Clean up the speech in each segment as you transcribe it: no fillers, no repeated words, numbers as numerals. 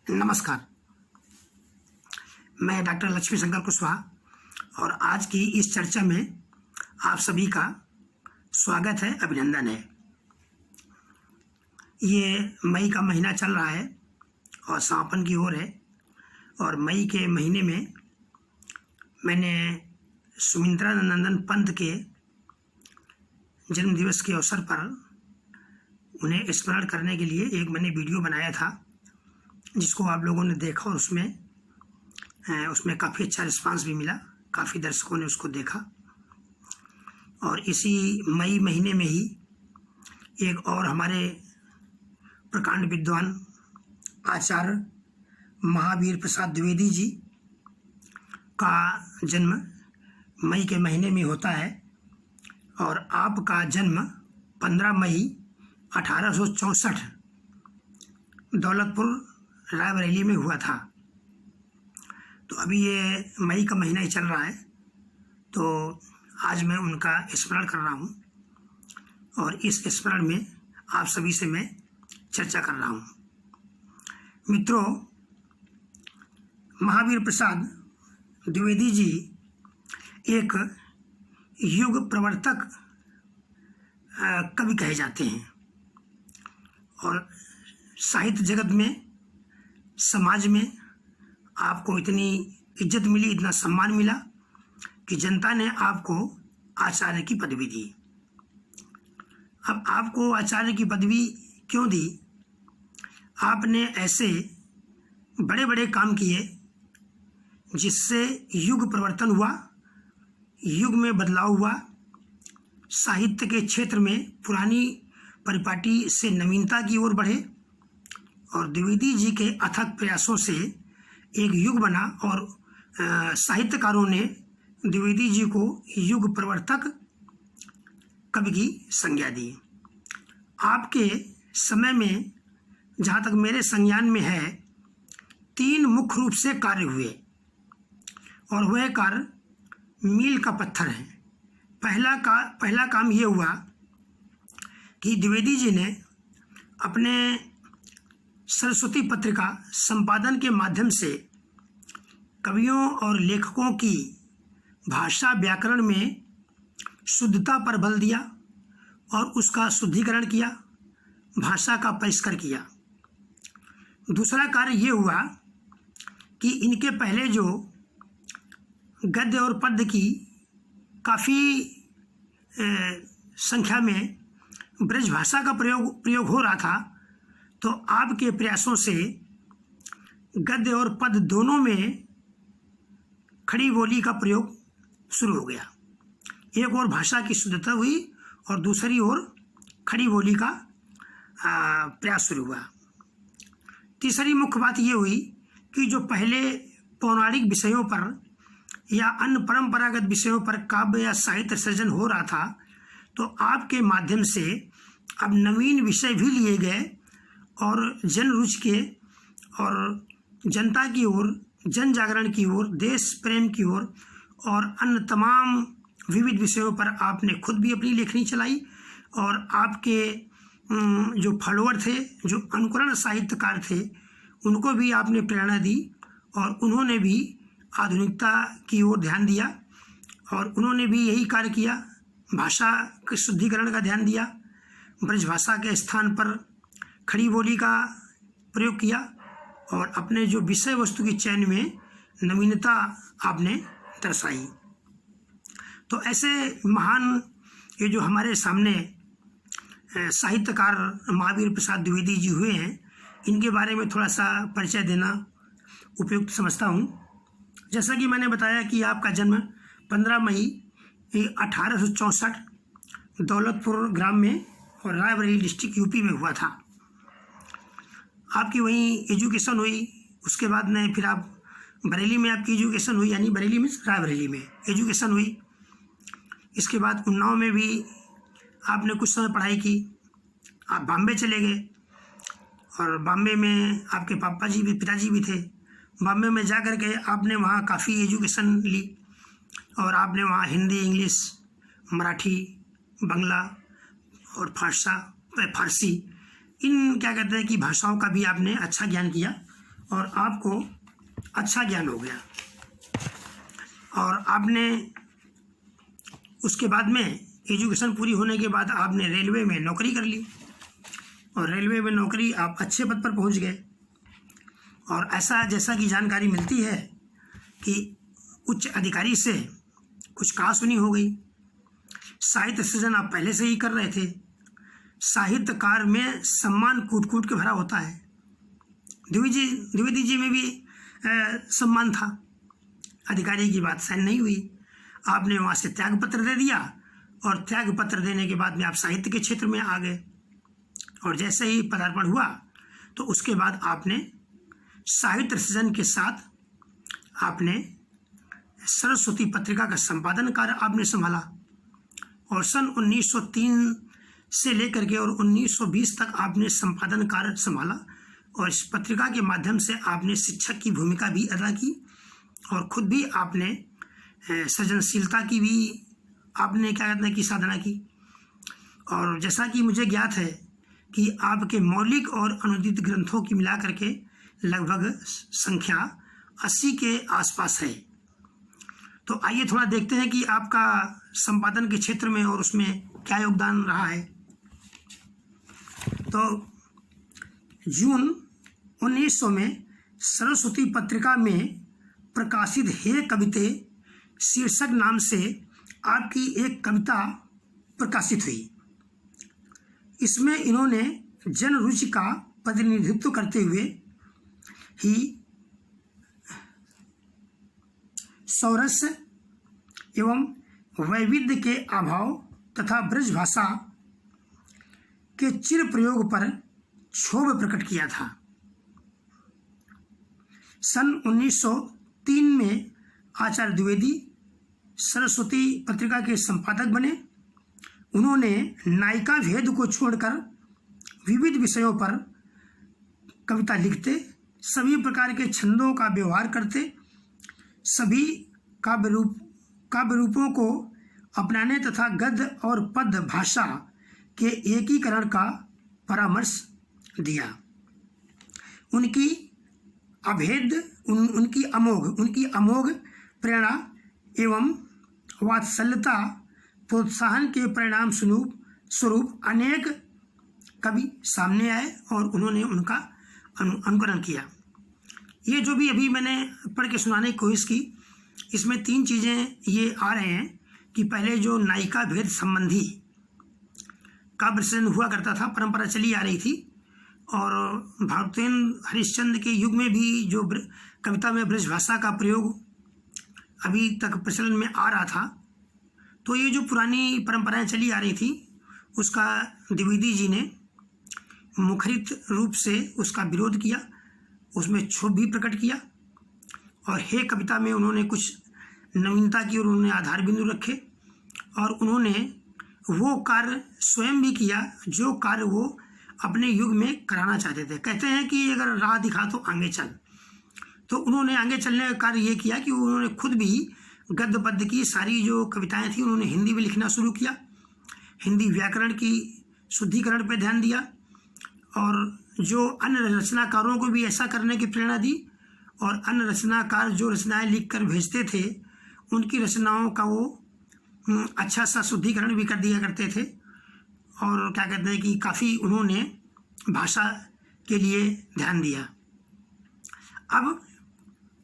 नमस्कार, मैं डॉक्टर लक्ष्मी शंकर कुशवाहा और आज की इस चर्चा में आप सभी का स्वागत है, अभिनंदन है। ये मई का महीना चल रहा है और समापन की ओर है और मई के महीने में मैंने सुमित्रानंदन पंत के जन्मदिवस के अवसर पर उन्हें स्मरण करने के लिए एक मैंने वीडियो बनाया था, जिसको आप लोगों ने देखा और उसमें काफ़ी अच्छा रिस्पांस भी मिला। काफ़ी दर्शकों ने उसको देखा और इसी मई महीने में ही एक और हमारे प्रकांड विद्वान आचार्य महावीर प्रसाद द्विवेदी जी का जन्म मई के महीने में होता है और आपका जन्म 15 मई 1864 दौलतपुर रायबरेली में हुआ था। तो अभी ये मई का महीना ही चल रहा है, तो आज मैं उनका स्मरण कर रहा हूँ और इस स्मरण में आप सभी से मैं चर्चा कर रहा हूँ। मित्रों, महावीर प्रसाद द्विवेदी जी एक युग प्रवर्तक कवि कहे जाते हैं और साहित्य जगत में, समाज में आपको इतनी इज्जत मिली, इतना सम्मान मिला कि जनता ने आपको आचार्य की पदवी दी। अब आपको आचार्य की पदवी क्यों दी? आपने ऐसे बड़े बड़े काम किए जिससे युग परिवर्तन हुआ, युग में बदलाव हुआ, साहित्य के क्षेत्र में पुरानी परिपाटी से नवीनता की ओर बढ़े और द्विवेदी जी के अथक प्रयासों से एक युग बना और साहित्यकारों ने द्विवेदी जी को युग प्रवर्तक कवि की संज्ञा दी। आपके समय में, जहाँ तक मेरे संज्ञान में है, 3 मुख्य रूप से कार्य हुए और वह कार्य मील का पत्थर है। पहला काम ये हुआ कि द्विवेदी जी ने अपने सरस्वती पत्रिका संपादन के माध्यम से कवियों और लेखकों की भाषा व्याकरण में शुद्धता पर बल दिया और उसका शुद्धिकरण किया, भाषा का परिष्कार किया। दूसरा कार्य ये हुआ कि इनके पहले जो गद्य और पद्य की काफ़ी संख्या में ब्रज भाषा का प्रयोग हो रहा था, तो आपके प्रयासों से गद्य और पद दोनों में खड़ी बोली का प्रयोग शुरू हो गया। एक और भाषा की शुद्धता हुई और दूसरी ओर खड़ी बोली का प्रयास शुरू हुआ। तीसरी मुख्य बात ये हुई कि जो पहले पौराणिक विषयों पर या अन्य परंपरागत विषयों पर काव्य या साहित्य सृजन हो रहा था, तो आपके माध्यम से अब नवीन विषय भी लिए गए और जन रुचि के और जनता की ओर, जन जागरण की ओर, देश प्रेम की ओर और अन्य तमाम विविध विषयों पर आपने खुद भी अपनी लेखनी चलाई और आपके जो फॉलोअर थे, जो अनुकरण साहित्यकार थे, उनको भी आपने प्रेरणा दी और उन्होंने भी आधुनिकता की ओर ध्यान दिया और उन्होंने भी यही कार्य किया। भाषा के शुद्धिकरण का ध्यान दिया, ब्रज भाषा के स्थान पर खड़ी बोली का प्रयोग किया और अपने जो विषय वस्तु की चयन में नवीनता आपने दर्शाई। तो ऐसे महान ये जो हमारे सामने साहित्यकार महावीर प्रसाद द्विवेदी जी हुए हैं, इनके बारे में थोड़ा सा परिचय देना उपयुक्त समझता हूँ। जैसा कि मैंने बताया कि आपका जन्म 15 मई 1864 दौलतपुर ग्राम में और रायबरेली डिस्ट्रिक्ट यूपी में हुआ था। आपकी वहीं एजुकेशन हुई, उसके बाद में फिर आप बरेली में आपकी एजुकेशन हुई, यानी बरेली में रायबरेली में एजुकेशन हुई। इसके बाद उन्नाव में भी आपने कुछ समय पढ़ाई की। आप बॉम्बे चले गए और बॉम्बे में आपके पिताजी भी थे। बॉम्बे में जा कर के आपने वहाँ काफ़ी एजुकेशन ली और आपने वहाँ हिंदी, इंग्लिश, मराठी, बांग्ला और फारसी इन क्या कहते हैं कि भाषाओं का भी आपने अच्छा ज्ञान किया और आपको अच्छा ज्ञान हो गया और आपने उसके बाद में एजुकेशन पूरी होने के बाद आपने रेलवे में नौकरी कर ली और रेलवे में नौकरी आप अच्छे पद पर पहुंच गए। और ऐसा जैसा कि जानकारी मिलती है कि उच्च अधिकारी से कुछ कहा सुनी हो गई। साहित्य सृजन आप पहले से ही कर रहे थे। साहित्यकार में सम्मान कूट कूट के भरा होता है। द्विवेदी जी में भी सम्मान था। अधिकारी की बात सहन नहीं हुई, आपने वहाँ से त्याग पत्र दे दिया और त्याग पत्र देने के बाद में आप साहित्य के क्षेत्र में आ गए। और जैसे ही पदार्पण हुआ तो उसके बाद आपने साहित्य सृजन के साथ आपने सरस्वती पत्रिका का संपादन कार्य आपने संभाला और सन 1903 से लेकर के और 1920 तक आपने संपादन कार्य संभाला और इस पत्रिका के माध्यम से आपने शिक्षक की भूमिका भी अदा की और खुद भी आपने सृजनशीलता की भी आपने क्या कहते हैं कि साधना की। और जैसा कि मुझे ज्ञात है कि आपके मौलिक और अनुदित ग्रंथों की मिला करके लगभग संख्या 80 के आसपास है। तो आइए थोड़ा देखते हैं कि आपका संपादन के क्षेत्र में और उसमें क्या योगदान रहा है। तो जून 1900 में सरस्वती पत्रिका में प्रकाशित हे कविते शीर्षक नाम से आपकी एक कविता प्रकाशित हुई। इसमें इन्होंने जन रुचि का प्रतिनिधित्व करते हुए ही सौरस्य एवं वैविध्य के अभाव तथा ब्रज भाषा के चिर प्रयोग पर क्षोभ प्रकट किया था। सन 1903 में आचार्य द्विवेदी सरस्वती पत्रिका के संपादक बने। उन्होंने नायिका भेद को छोड़कर विविध विषयों पर कविता लिखते, सभी प्रकार के छंदों का व्यवहार करते, सभी काव्य रूपों को अपनाने तथा गद्य और पद्य भाषा के एकीकरण का परामर्श दिया। उनकी अमोघ प्रेरणा एवं वात्सल्यता प्रोत्साहन के परिणाम स्वरूप अनेक कवि सामने आए और उन्होंने उनका अनुकरण किया। ये जो भी अभी मैंने पढ़ के सुनाने की कोशिश की, इसमें 3 चीज़ें ये आ रहे हैं कि पहले जो नायिका भेद संबंधी काव्य सृजन हुआ करता था, परंपरा चली आ रही थी और भारतेंद्र हरिश्चंद्र के युग में भी जो कविता में ब्रज भाषा का प्रयोग अभी तक प्रचलन में आ रहा था, तो ये जो पुरानी परंपराएं चली आ रही थी उसका द्विवेदी जी ने मुखरित रूप से उसका विरोध किया, उसमें क्षोभ भी प्रकट किया और हे कविता में उन्होंने कुछ नवीनता की और उन्होंने आधार बिंदु रखे और उन्होंने वो कार्य स्वयं भी किया जो कार्य वो अपने युग में कराना चाहते थे। कहते हैं कि अगर राह दिखा तो आगे चल, तो उन्होंने आगे चलने का कार्य ये किया कि उन्होंने खुद भी गद्य पद्य की सारी जो कविताएं थी उन्होंने हिंदी में लिखना शुरू किया, हिंदी व्याकरण की शुद्धिकरण पर ध्यान दिया और जो अन्य रचनाकारों को भी ऐसा करने की प्रेरणा दी और अन्य रचनाकार जो रचनाएं लिखकर भेजते थे उनकी रचनाओं का वो अच्छा सा शुद्धिकरण भी कर दिया करते थे और क्या कहते हैं कि काफ़ी उन्होंने भाषा के लिए ध्यान दिया। अब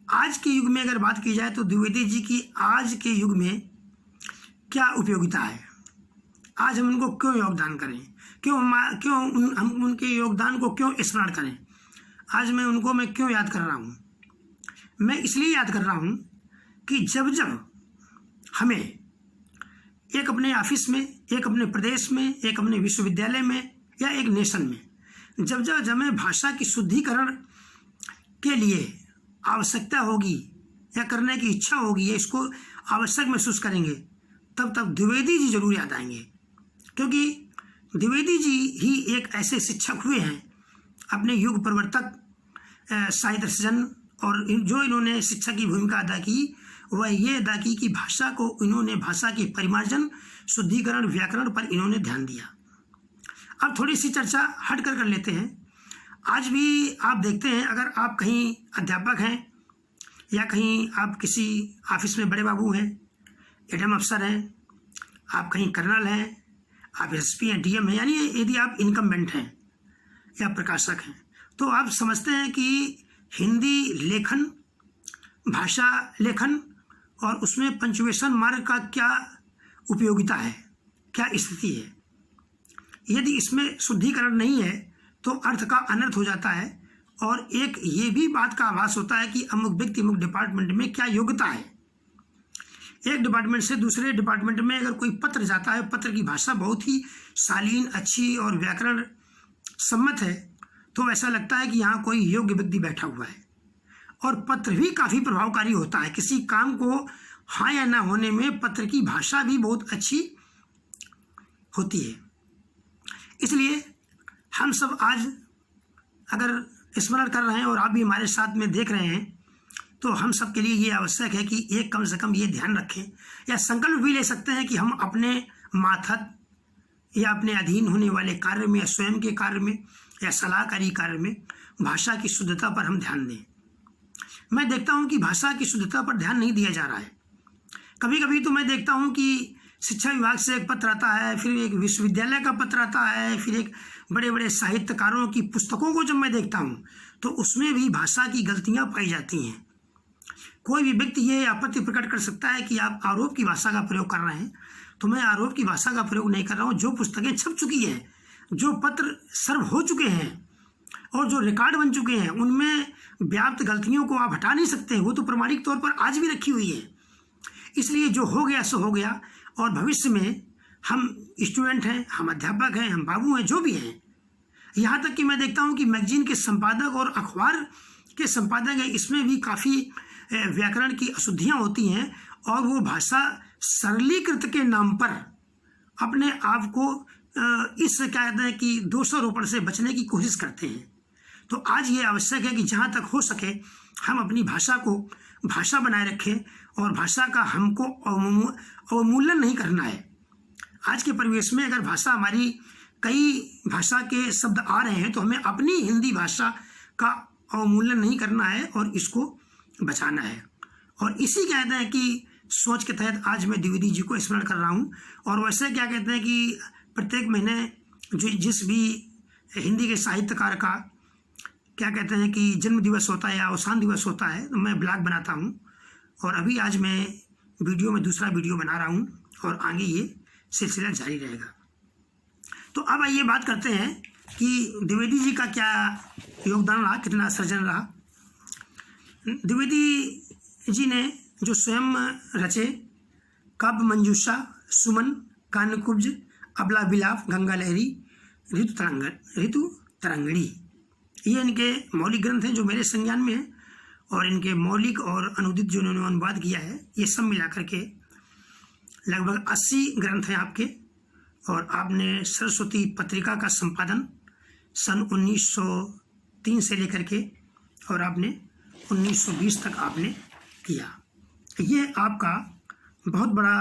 आज के युग में अगर बात की जाए तो द्विवेदी जी की आज के युग में क्या उपयोगिता है, आज हम उनको क्यों योगदान करें, हम उनके योगदान को क्यों स्मरण करें, आज मैं क्यों याद कर रहा हूँ। मैं इसलिए याद कर रहा हूँ कि जब जब हमें एक अपने ऑफिस में, एक अपने प्रदेश में, एक अपने विश्वविद्यालय में या एक नेशन में जब जब हमें भाषा की शुद्धिकरण के लिए आवश्यकता होगी या करने की इच्छा होगी या इसको आवश्यक महसूस करेंगे, तब द्विवेदी जी जरूर याद आएंगे, क्योंकि द्विवेदी जी ही एक ऐसे शिक्षक हुए हैं अपने युग प्रवर्तक साहित्य सृजन और जो इन्होंने शिक्षा की भूमिका अदा की वह ये अदा की कि भाषा को इन्होंने भाषा की परिमार्जन, शुद्धिकरण, व्याकरण पर इन्होंने ध्यान दिया। अब थोड़ी सी चर्चा हट कर लेते हैं। आज भी आप देखते हैं, अगर आप कहीं अध्यापक हैं या कहीं आप किसी ऑफिस में बड़े बाबू हैं, एडम अफसर हैं, आप कहीं कर्नल हैं, आप एसपी हैं, डीएम हैं, यानी यदि आप इनकम्बेंट हैं या प्रकाशक हैं, तो आप समझते हैं कि हिंदी लेखन, भाषा लेखन और उसमें पंचुएशन मार्क का क्या उपयोगिता है, क्या स्थिति है। यदि इसमें शुद्धिकरण नहीं है तो अर्थ का अनर्थ हो जाता है, और एक ये भी बात का आभास होता है कि अमुक व्यक्ति अमुक डिपार्टमेंट में क्या योग्यता है। एक डिपार्टमेंट से दूसरे डिपार्टमेंट में अगर कोई पत्र जाता है, पत्र की भाषा बहुत ही शालीन, अच्छी और व्याकरण सम्मत है, तो ऐसा लगता है कि यहाँ कोई योग्य व्यक्ति बैठा हुआ है। और पत्र भी काफ़ी प्रभावकारी होता है, किसी काम को हाँ या ना होने में पत्र की भाषा भी बहुत अच्छी होती है। इसलिए हम सब आज अगर स्मरण कर रहे हैं और आप भी हमारे साथ में देख रहे हैं, तो हम सब के लिए ये आवश्यक है कि एक कम से कम ये ध्यान रखें या संकल्प भी ले सकते हैं कि हम अपने माथत या अपने अधीन होने वाले कार्य में या स्वयं के कार्य में या सलाहकारी कार्य में भाषा की शुद्धता पर हम ध्यान दें। मैं देखता हूँ कि भाषा की शुद्धता पर ध्यान नहीं दिया जा रहा है। कभी कभी तो मैं देखता हूँ कि शिक्षा विभाग से एक पत्र आता है, फिर एक विश्वविद्यालय का पत्र आता है, फिर एक बड़े बड़े साहित्यकारों की पुस्तकों को जब मैं देखता हूँ तो उसमें भी भाषा की गलतियाँ पाई जाती हैं। कोई भी व्यक्ति ये आपत्ति प्रकट कर सकता है कि आप आरोप की भाषा का प्रयोग कर रहे हैं, तो मैं आरोप की भाषा का प्रयोग नहीं कर रहा हूँ। जो पुस्तकें छप चुकी हैं, जो पत्र सर्व हो चुके हैं और जो रिकॉर्ड बन चुके हैं, उनमें व्याप्त गलतियों को आप हटा नहीं सकते हैं, वो तो प्रमाणिक तौर पर आज भी रखी हुई है। इसलिए जो हो गया सो हो गया, और भविष्य में हम स्टूडेंट हैं, हम अध्यापक हैं, हम बाबू हैं, जो भी हैं, यहाँ तक कि मैं देखता हूँ कि मैगजीन के संपादक और अखबार के संपादक हैं, इसमें भी काफ़ी व्याकरण की अशुद्धियाँ होती हैं, और वो भाषा सरलीकृत के नाम पर अपने आप को इस क्या कहते हैं कि दोषारोपण से बचने की कोशिश करते हैं। तो आज ये आवश्यक है कि जहाँ तक हो सके हम अपनी भाषा को भाषा बनाए रखें, और भाषा का हमको अवमूल्यन नहीं करना है। आज के परिवेश में अगर भाषा हमारी कई भाषा के शब्द आ रहे हैं, तो हमें अपनी हिंदी भाषा का अवमूल्यन नहीं करना है और इसको बचाना है। और इसी कहते हैं कि सोच के तहत आज मैं द्विवेदी जी को स्मरण कर रहा हूँ। और वैसे क्या कहते हैं कि प्रत्येक महीने जो जिस भी हिंदी के साहित्यकार का क्या कहते हैं कि जन्म दिवस होता है या अवसान दिवस होता है, तो मैं ब्लॉग बनाता हूँ, और अभी आज मैं वीडियो में दूसरा वीडियो बना रहा हूँ, और आगे ये सिलसिला जारी रहेगा। तो अब आइए बात करते हैं कि द्विवेदी जी का क्या योगदान रहा, कितना सृजन रहा। द्विवेदी जी ने जो स्वयं रचे काव्य मंजूषा, सुमन, कान्यकुब्ज, अबला विलाप, गंगा लहरी, ऋतु तरंगड़ी, ये इनके मौलिक ग्रंथ हैं जो मेरे संज्ञान में हैं। और इनके मौलिक और अनुदित जो उन्होंने अनुवाद किया है, ये सब मिलाकर के लगभग 80 ग्रंथ हैं आपके। और आपने सरस्वती पत्रिका का संपादन सन 1903 से लेकर के और आपने 1920 तक आपने किया। ये आपका बहुत बड़ा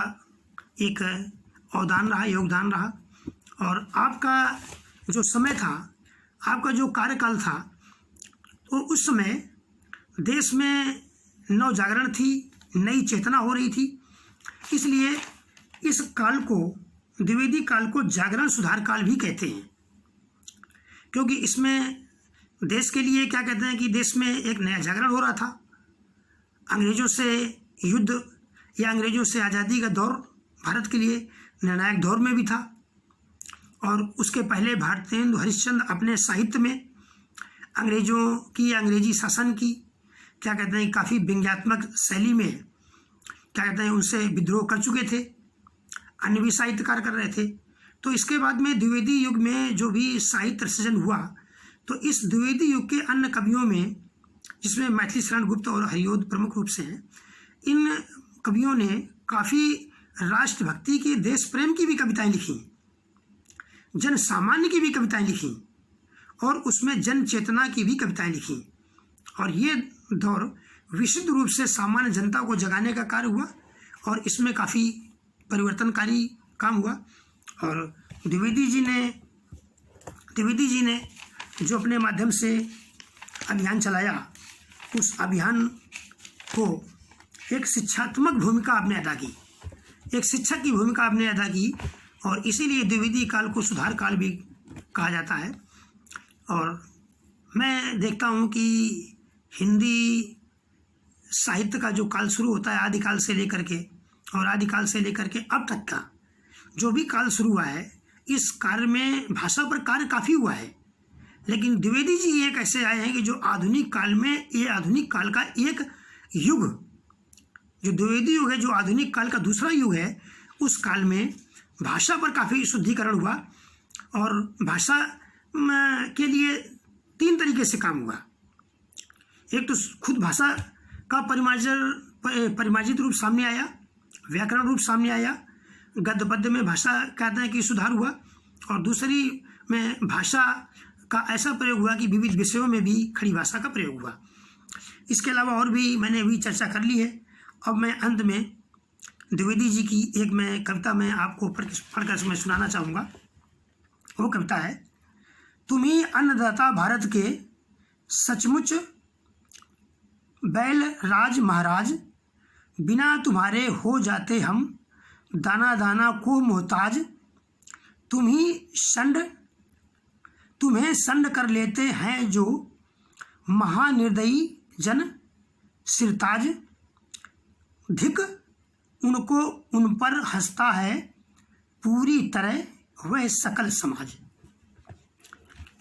एक अवदान रहा, योगदान रहा। और आपका जो समय था, आपका जो कार्यकाल था, तो उस समय देश में नव जागरण थी, नई चेतना हो रही थी। इसलिए इस काल को, द्विवेदी काल को जागरण सुधार काल भी कहते हैं, क्योंकि इसमें देश के लिए क्या कहते हैं कि देश में एक नया जागरण हो रहा था। अंग्रेज़ों से युद्ध या अंग्रेज़ों से आज़ादी का दौर भारत के लिए निर्णायक दौर में भी था। और उसके पहले भारतेंदु हरिश्चंद्र अपने साहित्य में अंग्रेज़ों की, अंग्रेजी शासन की क्या कहते हैं काफ़ी व्यंग्यात्मक शैली में क्या कहते हैं उनसे विद्रोह कर चुके थे, अन्य भी साहित्यकार कर रहे थे। तो इसके बाद में द्विवेदी युग में जो भी साहित्य सृजन हुआ, तो इस द्विवेदी युग के अन्य कवियों में, जिसमें मैथिली शरण गुप्त और हरिओद प्रमुख रूप से हैं, इन कवियों ने काफ़ी राष्ट्रभक्ति की, देश प्रेम की भी कविताएं लिखी, जन सामान्य की भी कविताएं लिखी, और उसमें जन चेतना की भी कविताएं लिखी। और ये दौर विशुद्ध रूप से सामान्य जनता को जगाने का कार्य हुआ, और इसमें काफ़ी परिवर्तनकारी काम हुआ। और द्विवेदी जी ने जो अपने माध्यम से अभियान चलाया, उस अभियान को एक शिक्षात्मक भूमिका आपने अदा की, एक शिक्षक की भूमिका आपने अदा की, और इसीलिए द्विवेदी काल को सुधार काल भी कहा जाता है। और मैं देखता हूँ कि हिंदी साहित्य का जो काल शुरू होता है आदिकाल से लेकर के, और आदिकाल से लेकर के अब तक का जो भी काल शुरू हुआ है, इस कार्य में भाषा पर कार्य काफ़ी हुआ है, लेकिन द्विवेदी जी एक ऐसे आए हैं कि जो आधुनिक काल में, ये आधुनिक काल का एक युग, जो द्विवेदी युग है, जो आधुनिक काल का दूसरा युग है, उस काल में भाषा पर काफ़ी शुद्धिकरण हुआ, और भाषा के लिए 3 तरीके से काम हुआ। एक तो खुद भाषा का परिमार्जित रूप सामने आया, व्याकरण रूप सामने आया, गद्य पद्य में भाषा कहते हैं कि सुधार हुआ, और दूसरी में भाषा का ऐसा प्रयोग हुआ कि विविध विषयों में भी खड़ी भाषा का प्रयोग हुआ। इसके अलावा और भी मैंने अभी चर्चा कर ली है। अब मैं अंत में द्विवेदी जी की एक मैं कविता मैं आपको पढ़कर मैं सुनाना चाहूँगा। वो कविता है, तुम ही अन्नदाता भारत के, सचमुच बैल राज महाराज, बिना तुम्हारे हो जाते हम, दाना दाना को मोहताज, तुम्हें संड कर लेते हैं जो, महानिर्दयी जन सिरताज, धिक उनको उन पर हंसता है, पूरी तरह वह सकल समाज।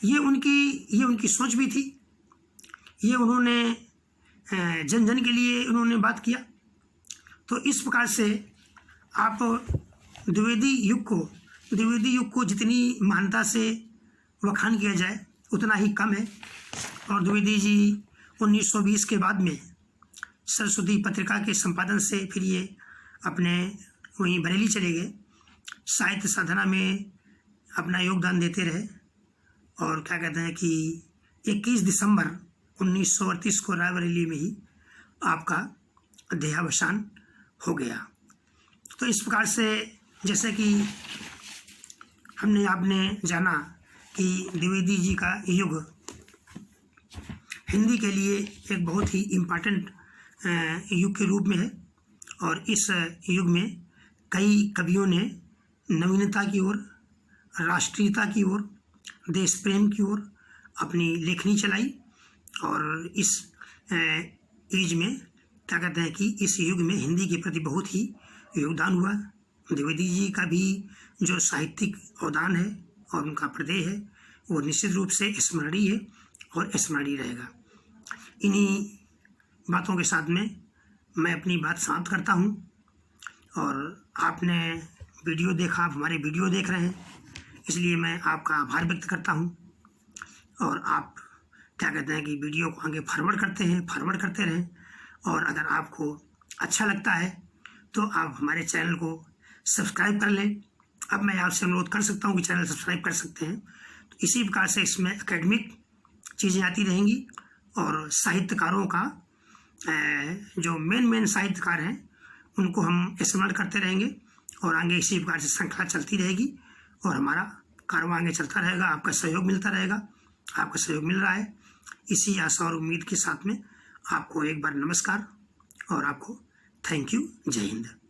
ये उनकी सोच भी थी, ये उन्होंने जन जन के लिए उन्होंने बात किया। तो इस प्रकार से आप द्विवेदी युग को जितनी महानता से वखान किया जाए उतना ही कम है। और द्विवेदी जी 1920 के बाद में सरस्वती पत्रिका के संपादन से फिर ये अपने वहीं बरेली चले गए, साहित्य साधना में अपना योगदान देते रहे, और क्या कहते हैं कि 21 दिसंबर 1938 को रायबरेली में ही आपका देहावसान हो गया। तो इस प्रकार से जैसे कि आपने जाना कि द्विवेदी जी का युग हिंदी के लिए एक बहुत ही इम्पॉर्टेंट युग के रूप में है, और इस युग में कई कवियों ने नवीनता की ओर, राष्ट्रीयता की ओर, देश प्रेम की ओर अपनी लेखनी चलाई। और इस एज में क्या कहते हैं कि इस युग में हिंदी के प्रति बहुत ही योगदान हुआ। द्विवेदी जी का भी जो साहित्यिक अवदान है और उनका प्रदेय है वो निश्चित रूप से स्मरणीय है और स्मरणीय रहेगा। इन्हीं बातों के साथ में मैं अपनी बात समाप्त करता हूँ। और आपने वीडियो देखा, आप हमारे वीडियो देख रहे हैं, इसलिए मैं आपका आभार व्यक्त करता हूँ। और आप क्या कहते हैं कि वीडियो को आगे फॉरवर्ड करते रहें। और अगर आपको अच्छा लगता है तो आप हमारे चैनल को सब्सक्राइब कर लें। अब मैं आपसे अनुरोध कर सकता हूँ कि चैनल सब्सक्राइब कर सकते हैं। तो इसी प्रकार से इसमें एकेडमिक चीज़ें आती रहेंगी, और साहित्यकारों का जो मेन साहित्यकार हैं उनको हम स्मरण करते रहेंगे, और आगे इसी प्रकार से श्रृंखला चलती रहेगी, और हमारा कारवां आगे चलता रहेगा। आपका सहयोग मिलता रहेगा, आपका सहयोग मिल रहा है। इसी आशा और उम्मीद के साथ में आपको एक बार नमस्कार और आपको थैंक यू। जय हिंद।